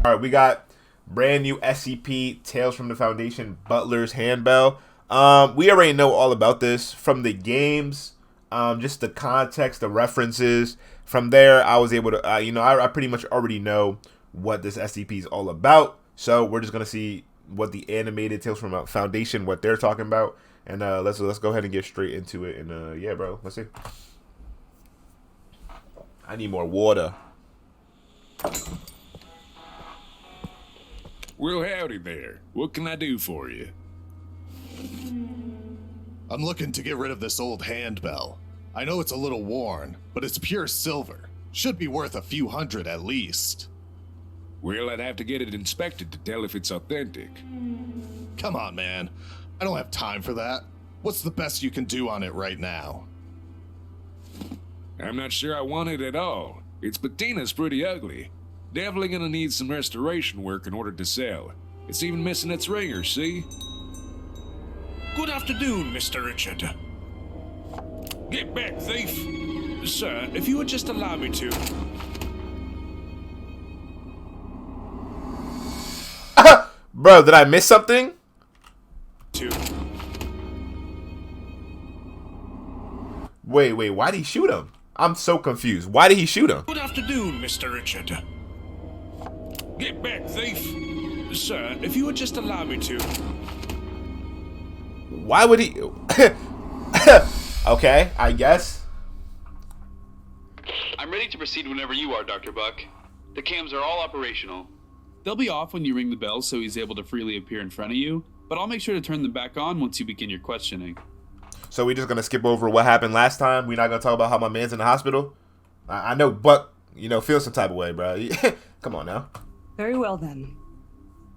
All right, we got brand new SCP Tales from the Foundation Butler's Handbell. We already know all about this from the games, just the context, the references. From there, I was able to, I pretty much already know what this SCP is all about. So we're just gonna see what the animated Tales from the Foundation, what they're talking about, and let's go ahead and get straight into it. And yeah, bro, let's see. I need more water. Well, howdy there. What can I do for you? I'm looking to get rid of this old handbell. I know it's a little worn, but it's pure silver. Should be worth a few hundred at least. Well, I'd have to get it inspected to tell if it's authentic. Come on, man. I don't have time for that. What's the best you can do on it right now? I'm not sure I want it at all. Its patina's pretty ugly. Definitely gonna need some restoration work in order to sell. It's even missing its ringer, see? Good afternoon, Mr. Richard. Get back, thief! Sir, if you would just allow me to... Bro, did I miss something? Wait, why did he shoot him? I'm so confused. Why did he shoot him? Good afternoon, Mr. Richard. Get back, thief! Sir, if you would just allow me to... Why would he... Okay, I guess. I'm ready to proceed whenever you are, Dr. Buck. The cams are all operational. They'll be off when you ring the bell so he's able to freely appear in front of you, but I'll make sure to turn them back on once you begin your questioning. So we're just going to skip over what happened last time? We're not going to talk about how my man's in the hospital? I know Buck, feels some type of way, bro. Come on now. Very well, then.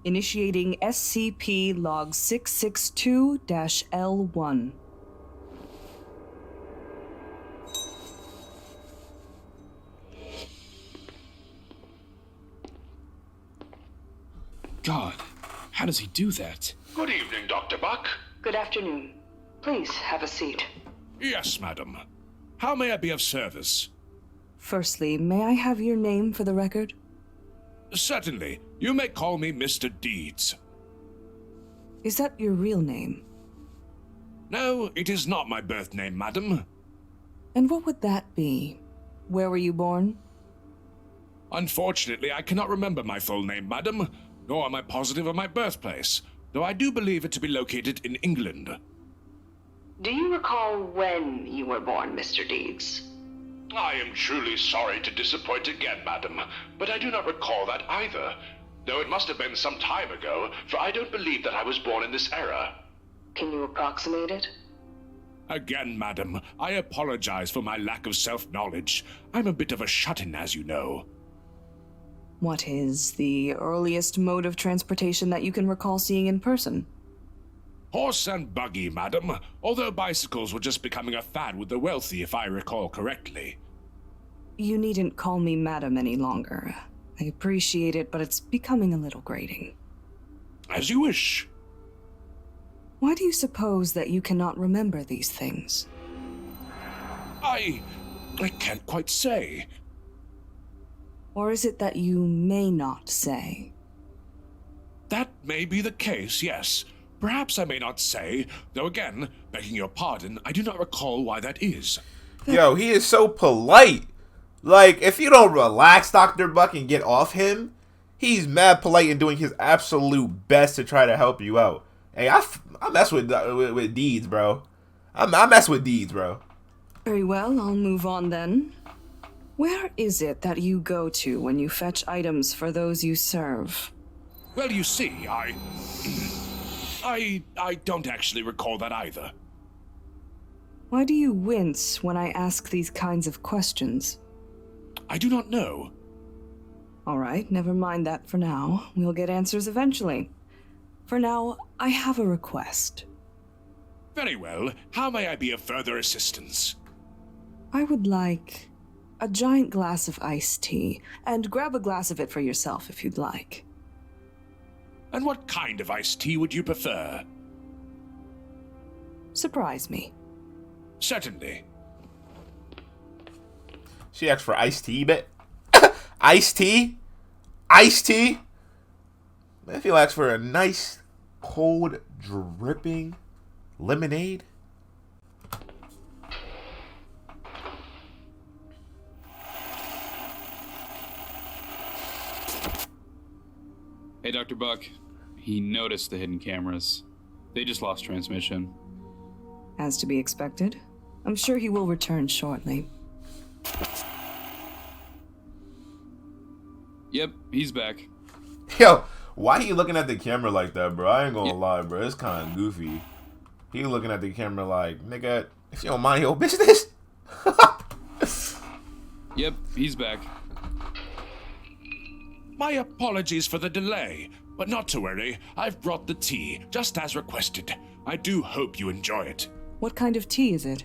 Initiating SCP Log 662-L1. God, how does he do that? Good evening, Dr. Buck. Good afternoon. Please have a seat. Yes, madam. How may I be of service? Firstly, may I have your name for the record? Certainly. You may call me Mr. Deeds. Is that your real name? No, it is not my birth name, madam. And what would that be? Where were you born? Unfortunately, I cannot remember my full name, madam, nor am I positive of my birthplace, though I do believe it to be located in England. Do you recall when you were born, Mr. Deeds? I am truly sorry to disappoint again, madam, but I do not recall that either, though it must have been some time ago, for I don't believe that I was born in this era. Can you approximate it? Again, madam, I apologize for my lack of self-knowledge. I'm a bit of a shut-in, as you know. What is the earliest mode of transportation that you can recall seeing in person? Horse and buggy, madam, although bicycles were just becoming a fad with the wealthy, if I recall correctly. You needn't call me madam any longer. I appreciate it, but it's becoming a little grating. As you wish. Why do you suppose that you cannot remember these things? I can't quite say. Or is it that you may not say? That may be the case, yes. Perhaps I may not say, though again, begging your pardon, I do not recall why that is. Yo, he is so polite. Like, if you don't relax, Dr. Buck, and get off him, he's mad polite and doing his absolute best to try to help you out. Hey, I mess with Deeds, bro. I mess with Deeds, bro. Very well, I'll move on then. Where is it that you go to when you fetch items for those you serve? Well, you see, I don't actually recall that either. Why do you wince when I ask these kinds of questions? I do not know. All right, never mind that for now. We'll get answers eventually. For now, I have a request. Very well. How may I be of further assistance? I would like a giant glass of iced tea, and grab a glass of it for yourself if you'd like. And what kind of iced tea would you prefer? Surprise me. Certainly. She asked for iced tea, but iced tea? Iced tea? Matthew asks for a nice, cold, dripping lemonade. Hey, Dr. Buck. He noticed the hidden cameras. They just lost transmission. As to be expected. I'm sure he will return shortly. Yep, he's back. Yo, why are you looking at the camera like that, bro? I ain't gonna lie, bro. It's kind of goofy. He looking at the camera like, nigga, if you don't mind your business. Yep, he's back. My apologies for the delay, but not to worry. I've brought the tea, just as requested. I do hope you enjoy it. What kind of tea is it?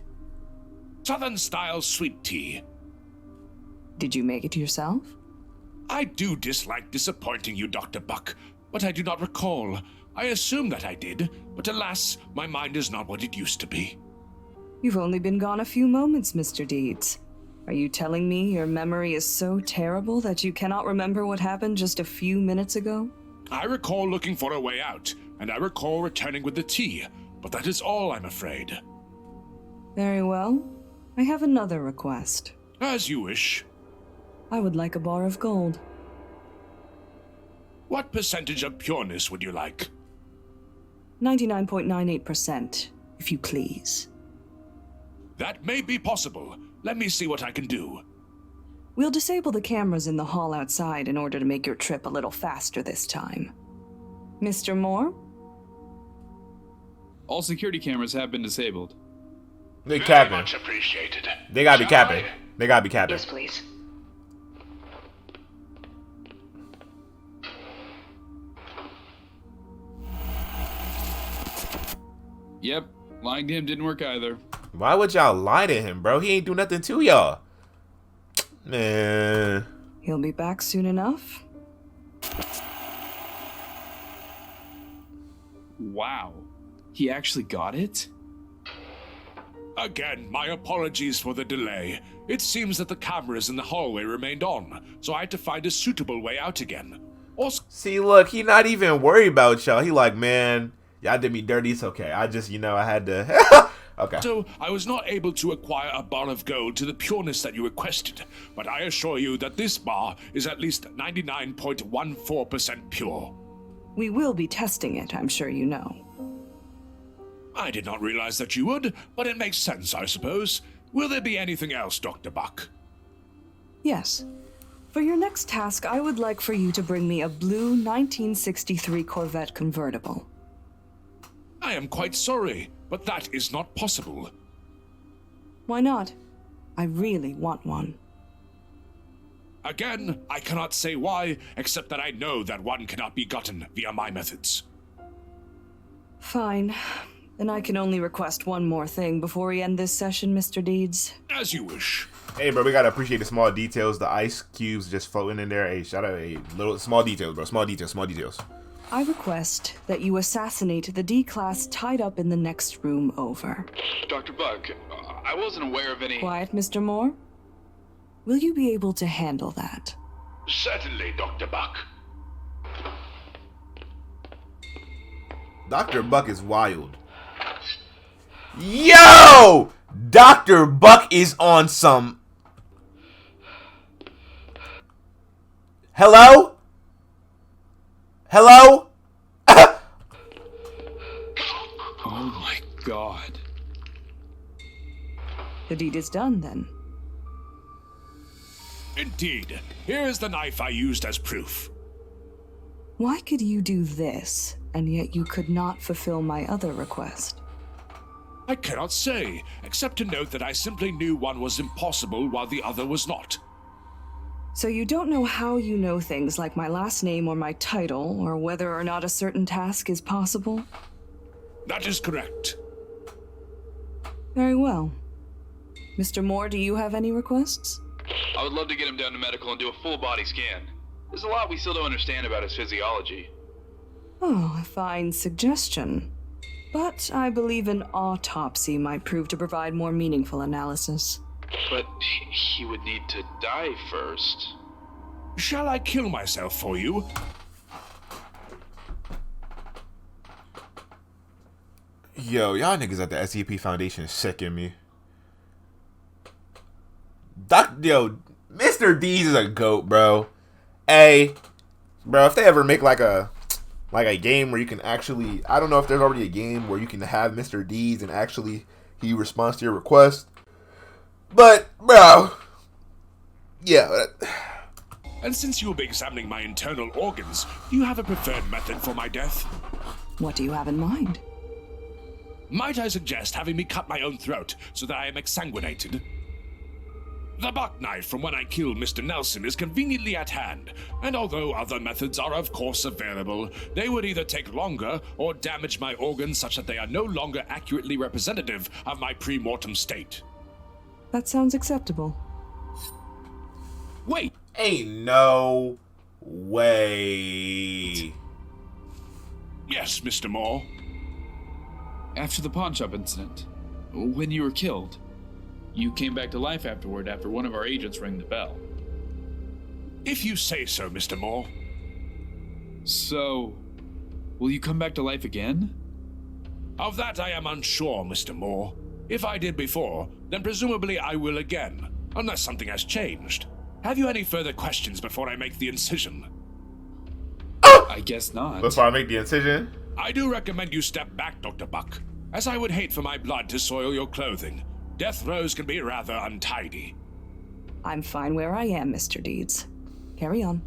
Southern-style sweet tea. Did you make it yourself? I do dislike disappointing you, Dr. Buck, but I do not recall. I assume that I did, but alas, my mind is not what it used to be. You've only been gone a few moments, Mr. Deeds. Are you telling me your memory is so terrible that you cannot remember what happened just a few minutes ago? I recall looking for a way out, and I recall returning with the tea, but that is all, I'm afraid. Very well. I have another request. As you wish. I would like a bar of gold. What percentage of pureness would you like? 99.98%, if you please. That may be possible. Let me see what I can do. We'll disable the cameras in the hall outside in order to make your trip a little faster this time. Mr. Moore? All security cameras have been disabled. They capping. Much appreciated. They gotta be Shall capping. I? They gotta be capping. Yes, please. Yep, lying to him didn't work either. Why would y'all lie to him, bro? He ain't do nothing to y'all. Man. He'll be back soon enough. Wow. He actually got it? Again, my apologies for the delay. It seems that the cameras in the hallway remained on, so I had to find a suitable way out again. See, look, he not even worried about y'all. He like, man, y'all did me dirty. It's okay. I just, I had to. Okay. So, I was not able to acquire a bar of gold to the pureness that you requested, but I assure you that this bar is at least 99.14% pure. We will be testing it, I'm sure you know. I did not realize that you would, but it makes sense, I suppose. Will there be anything else, Dr. Buck? Yes. For your next task, I would like for you to bring me a blue 1963 Corvette convertible. I am quite sorry, but that is not possible. Why not? I really want one. Again, I cannot say why, except that I know that one cannot be gotten via my methods. Fine. Then I can only request one more thing before we end this session, Mr. Deeds. As you wish. Hey, bro, we gotta appreciate the small details. The ice cubes just floating in there. Hey, shout out, hey, little small details, bro. Small details, small details. I request that you assassinate the D-class tied up in the next room over. Dr. Buck, I wasn't aware of any... Quiet, Mr. Moore. Will you be able to handle that? Certainly, Dr. Buck. Dr. Buck is wild. Yo! Dr. Buck is on some... Hello? Hello? Oh my god. The deed is done, then. Indeed. Here is the knife I used as proof. Why could you do this, and yet you could not fulfill my other request? I cannot say, except to note that I simply knew one was impossible while the other was not. So you don't know how you know things like my last name or my title, or whether or not a certain task is possible? That is correct. Very well. Mr. Moore, do you have any requests? I would love to get him down to medical and do a full body scan. There's a lot we still don't understand about his physiology. Oh, a fine suggestion. But I believe an autopsy might prove to provide more meaningful analysis. But he would need to die first. Shall I kill myself for you? Yo, y'all niggas at the SCP Foundation sicken me. Yo, Mr. Deeds is a goat, bro. Hey, bro, if they ever make like a game where you can actually, I don't know if there's already a game where you can have Mr. Deeds and actually he responds to your request. But, bro, yeah. And since you'll be examining my internal organs, do you have a preferred method for my death? What do you have in mind? Might I suggest having me cut my own throat so that I am exsanguinated? The buck knife from when I killed Mr. Nelson is conveniently at hand, and although other methods are of course available, they would either take longer or damage my organs such that they are no longer accurately representative of my pre-mortem state. That sounds acceptable. Wait! Ain't no way. Yes, Mr. Moore. After the pawn shop incident, when you were killed, you came back to life afterward after one of our agents rang the bell. If you say so, Mr. Moore. So, will you come back to life again? Of that I am unsure, Mr. Moore. If I did before, then presumably I will again, unless something has changed. Have you any further questions before I make the incision? I guess not. Before I make the incision? I do recommend you step back, Dr. Buck, as I would hate for my blood to soil your clothing. Death rows can be rather untidy. I'm fine where I am, Mr. Deeds. Carry on.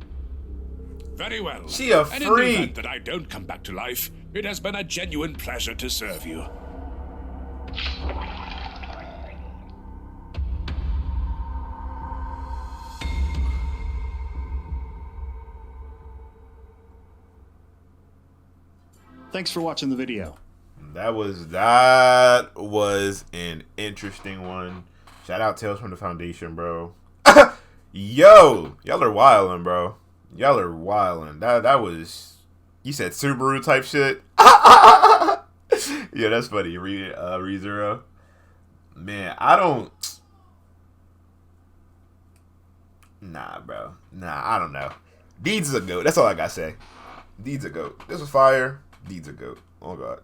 Very well. She a And in the freak. event that I don't come back to life, it has been a genuine pleasure to serve you. Thanks for watching the video. That was an interesting one. Shout out Tales from the Foundation, bro. Yo, y'all are wildin', bro. Y'all are wildin'. That was, you said Subaru type shit. Yeah, that's funny. ReZero. Man, I don't. Nah, bro. Nah, I don't know. Deeds is a goat. That's all I gotta say. Deeds a goat. This was fire. Deeds a goat. Oh god.